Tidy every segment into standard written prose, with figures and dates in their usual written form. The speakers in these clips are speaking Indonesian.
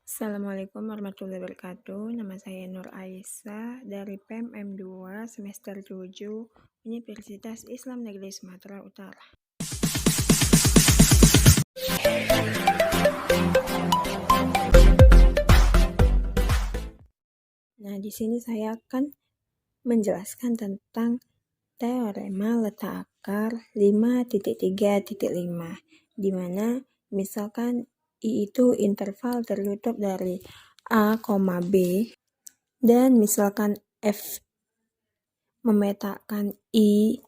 Assalamualaikum warahmatullahi wabarakatuh. Nama saya Nur Aisyah dari PEM M2 semester 7 Universitas Islam Negeri Sumatera Utara. Nah, di sini saya akan menjelaskan tentang teorema letak akar 5.3.5, di mana misalkan I itu interval tertutup dari A, B, dan misalkan F memetakan I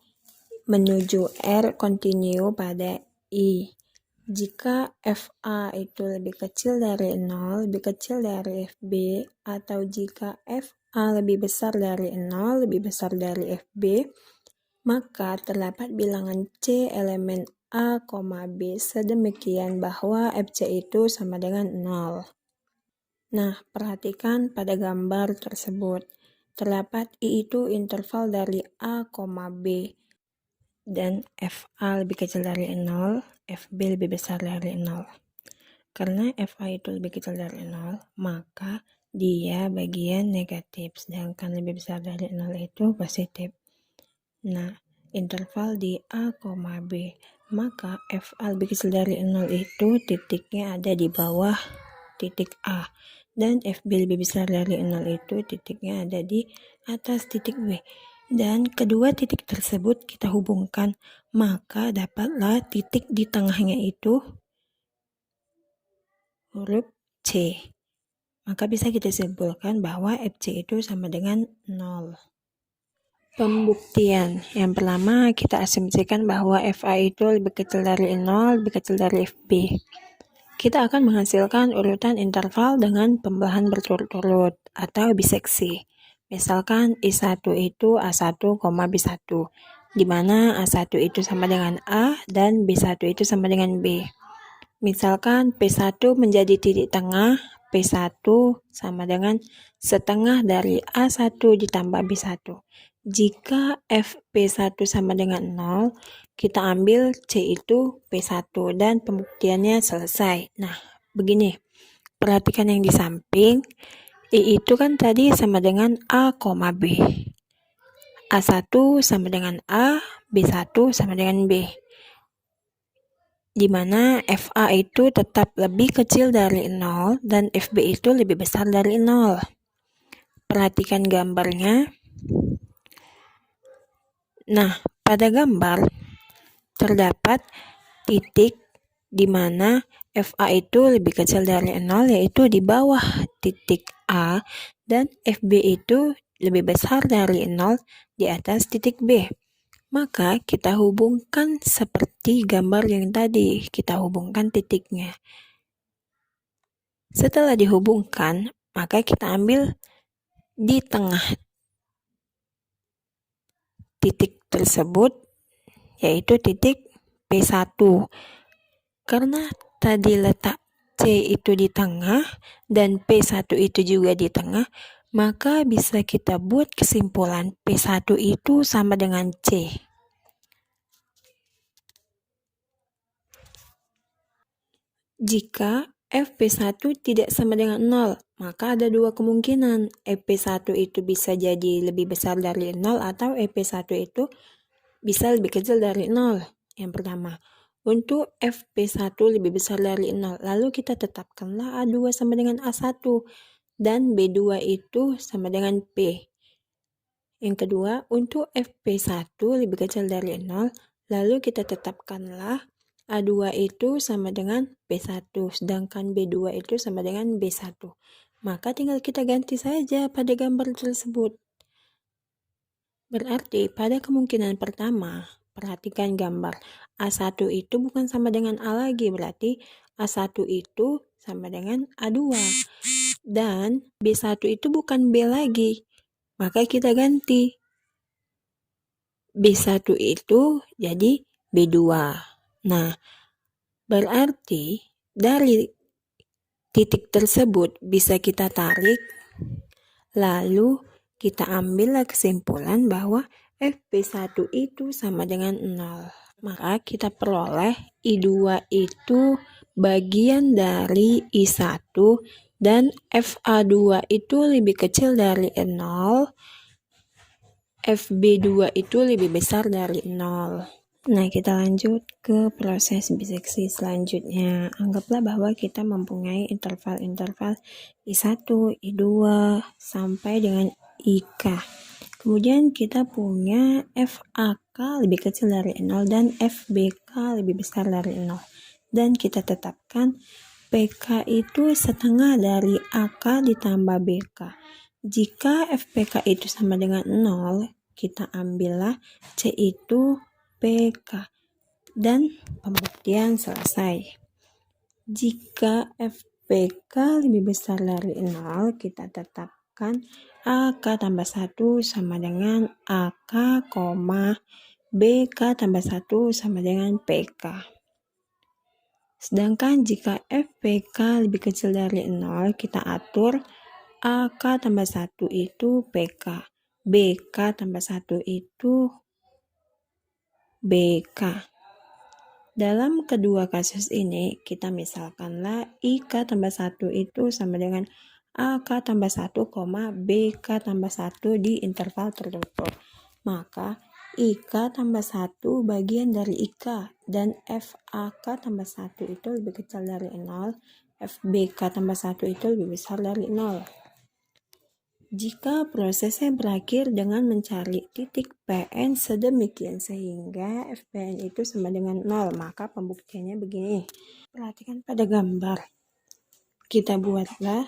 menuju R kontinu pada I. Jika FA itu lebih kecil dari 0, lebih kecil dari FB, atau jika FA lebih besar dari 0, lebih besar dari FB, maka terdapat bilangan C elemen A, B sedemikian bahwa FC itu sama dengan 0. Nah, perhatikan pada gambar tersebut. Terdapat I itu interval dari A, B, dan FA lebih kecil dari 0, FB lebih besar dari 0. Karena FA itu lebih kecil dari 0, maka dia bagian negatif, sedangkan lebih besar dari 0 itu positif. Nah, interval di A, B, maka FA lebih kecil dari 0 itu titiknya ada di bawah titik A, dan FB lebih besar dari 0 itu titiknya ada di atas titik B. Dan kedua titik tersebut kita hubungkan, maka dapatlah titik di tengahnya itu huruf C. Maka bisa kita simpulkan bahwa FC itu sama dengan 0. Pembuktian. Yang pertama, kita asumsikan bahwa FA itu lebih kecil dari 0, lebih kecil dari FB. Kita akan menghasilkan urutan interval dengan pembelahan berturut-turut atau biseksi. Misalkan I1 itu A1, B1, di mana A1 itu sama dengan A dan B1 itu sama dengan B. Misalkan P1 menjadi titik tengah, P1 sama dengan setengah dari A1 ditambah B1. Jika FP1 sama dengan 0, kita ambil C itu P1 dan pembuktiannya selesai. Nah, begini, perhatikan yang di samping. I itu kan tadi sama dengan A, B. A1 sama dengan A, B1 sama dengan B. Di mana FA itu tetap lebih kecil dari 0 dan FB itu lebih besar dari 0. Perhatikan gambarnya. Nah, pada gambar terdapat titik di mana FA itu lebih kecil dari 0, yaitu di bawah titik A, dan FB itu lebih besar dari 0 di atas titik B. Maka kita hubungkan seperti gambar yang tadi, kita hubungkan titiknya. Setelah dihubungkan, maka kita ambil di tengah titik tersebut, yaitu titik P1. Karena tadi letak C itu di tengah dan P1 itu juga di tengah, maka bisa kita buat kesimpulan P1 itu sama dengan C. Jika FP1 tidak sama dengan 0, maka ada dua kemungkinan. FP1 itu bisa jadi lebih besar dari 0 atau FP1 itu bisa lebih kecil dari 0. Yang pertama, untuk FP1 lebih besar dari 0, lalu kita tetapkanlah A2 sama dengan A1 dan B2 itu sama dengan P. Yang kedua, untuk FP1 lebih kecil dari 0, lalu kita tetapkanlah A2 itu sama dengan B1, sedangkan B2 itu sama dengan B1. Maka tinggal kita ganti saja pada gambar tersebut. Berarti pada kemungkinan pertama, perhatikan gambar. A1 itu bukan sama dengan A lagi, berarti A1 itu sama dengan A2. Dan B1 itu bukan B lagi, maka kita ganti. B1 itu jadi B2. Nah, berarti dari titik tersebut bisa kita tarik, lalu kita ambillah kesimpulan bahwa FP1 itu sama dengan 0. Maka kita peroleh I2 itu bagian dari I1 dan FA2 itu lebih kecil dari 0, FB2 itu lebih besar dari 0. Nah, kita lanjut ke proses biseksi selanjutnya. Anggaplah bahwa kita mempunyai interval-interval I1, I2, sampai dengan IK. Kemudian kita punya FAK lebih kecil dari 0 dan FBK lebih besar dari 0. Dan kita tetapkan PK itu setengah dari AK ditambah BK. Jika FPK itu sama dengan 0, kita ambillah C itu PK. Dan pembuktian selesai. Jika FPK lebih besar dari 0, kita tetapkan AK tambah 1 sama dengan AK, BK tambah 1 sama dengan PK. Sedangkan jika FPK lebih kecil dari 0, kita atur AK tambah 1 itu PK, BK tambah 1 itu BK. Dalam kedua kasus ini, kita misalkanlah IK tambah 1 itu sama dengan AK tambah 1, BK tambah 1 di interval tertutup. Maka IK tambah 1 bagian dari IK dan FAK tambah 1 itu lebih kecil dari 0, FBK tambah 1 itu lebih besar dari 0. Jika prosesnya berakhir dengan mencari titik PN sedemikian sehingga FPN itu sama dengan 0, maka pembuktiannya begini. Perhatikan pada gambar. Kita buatlah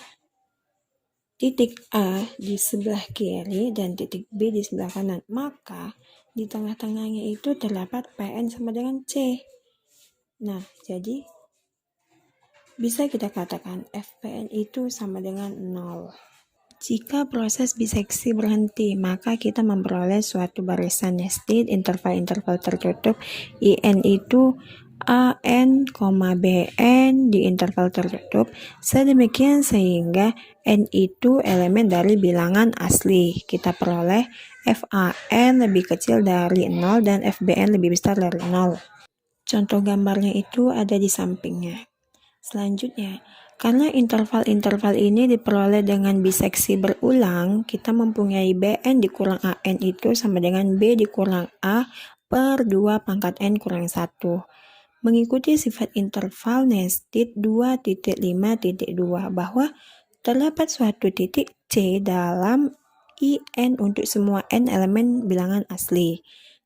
titik A di sebelah kiri dan titik B di sebelah kanan. Maka di tengah-tengahnya itu terdapat PN sama dengan C. Nah, jadi bisa kita katakan FPN itu sama dengan 0. Jika proses biseksi berhenti, maka kita memperoleh suatu barisan nested interval-interval tertutup IN itu AN, BN di interval tertutup sedemikian sehingga N itu elemen dari bilangan asli. Kita peroleh FAN lebih kecil dari 0 dan FBN lebih besar dari 0. Contoh gambarnya itu ada di sampingnya. Selanjutnya, karena interval-interval ini diperoleh dengan biseksi berulang, kita mempunyai BN dikurang AN itu sama dengan B dikurang A per 2 pangkat N kurang 1. Mengikuti sifat interval nested 2.5.2 bahwa terdapat suatu titik C dalam IN untuk semua N elemen bilangan asli.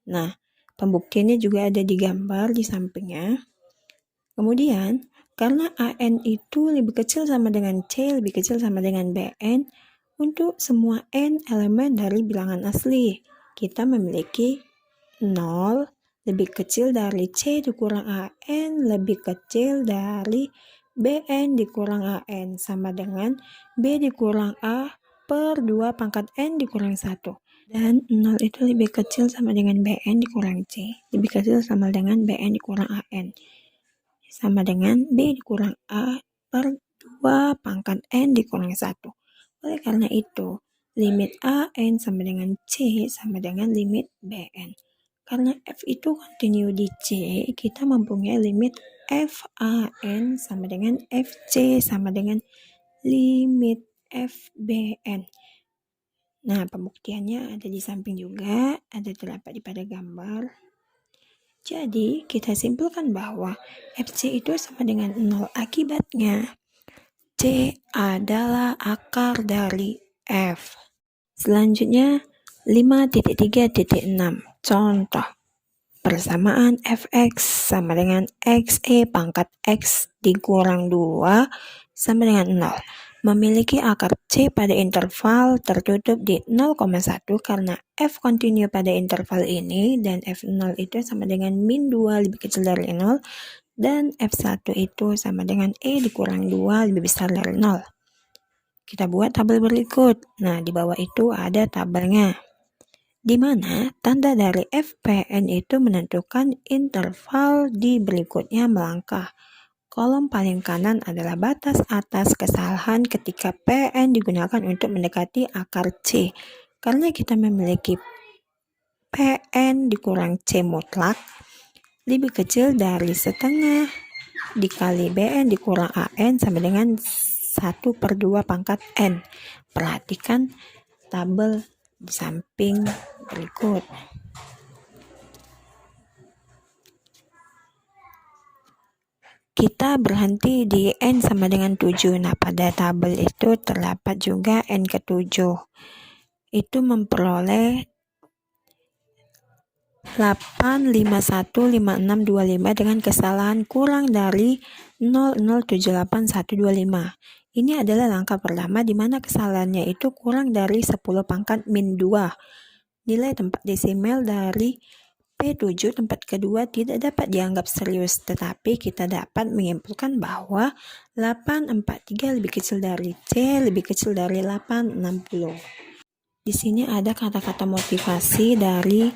Nah, pembuktiannya juga ada di gambar di sampingnya. Kemudian, karena AN itu lebih kecil sama dengan C, lebih kecil sama dengan BN, untuk semua N elemen dari bilangan asli, kita memiliki 0 lebih kecil dari C dikurang AN lebih kecil dari BN dikurang AN sama dengan B dikurang A per 2 pangkat N dikurang 1. Dan 0 itu lebih kecil sama dengan BN dikurang C, lebih kecil sama dengan BN dikurang AN. Sama dengan B dikurang A per 2 pangkat N dikurang 1. Oleh karena itu, limit AN sama dengan C sama dengan limit BN. Karena F itu kontinu di C, kita mempunyai limit FAN sama dengan FC sama dengan limit FBN. Nah, pembuktiannya ada di samping juga, ada terdapat di pada gambar. Jadi, kita simpulkan bahwa FC itu sama dengan 0. Akibatnya, C adalah akar dari F. Selanjutnya, 5.3.6. Contoh, persamaan fx sama dengan xe pangkat x dikurang 2 sama dengan 0. Memiliki akar C pada interval tertutup di 0,1 karena F kontinu pada interval ini dan F0 itu sama dengan min 2 lebih kecil dari 0 dan F1 itu sama dengan E dikurang 2 lebih besar dari 0. Kita buat tabel berikut. Nah, di bawah itu ada tabelnya, di mana tanda dari FPN itu menentukan interval di berikutnya melangkah. Kolom paling kanan adalah batas atas kesalahan ketika PN digunakan untuk mendekati akar C. Karena kita memiliki PN dikurang C mutlak lebih kecil dari setengah dikali BN dikurang AN sama dengan 1 1/2 pangkat N. Perhatikan tabel di samping berikut. Kita berhenti di N sama dengan 7. Nah, pada tabel itu terdapat juga N ke-7. Itu memperoleh 8515625 dengan kesalahan kurang dari 0078125. Ini adalah langkah pertama di mana kesalahannya itu kurang dari 10 pangkat min 2. Nilai tempat desimal dari P7 tempat kedua tidak dapat dianggap serius, tetapi kita dapat menyimpulkan bahwa 843 lebih kecil dari C, lebih kecil dari 860. Di sini ada kata-kata motivasi dari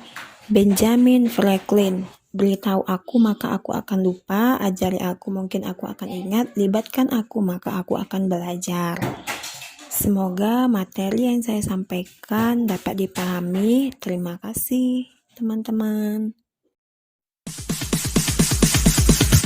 Benjamin Franklin. Beritahu aku maka aku akan lupa, ajari aku mungkin aku akan ingat, libatkan aku maka aku akan belajar. Semoga materi yang saya sampaikan dapat dipahami. Terima kasih teman-teman.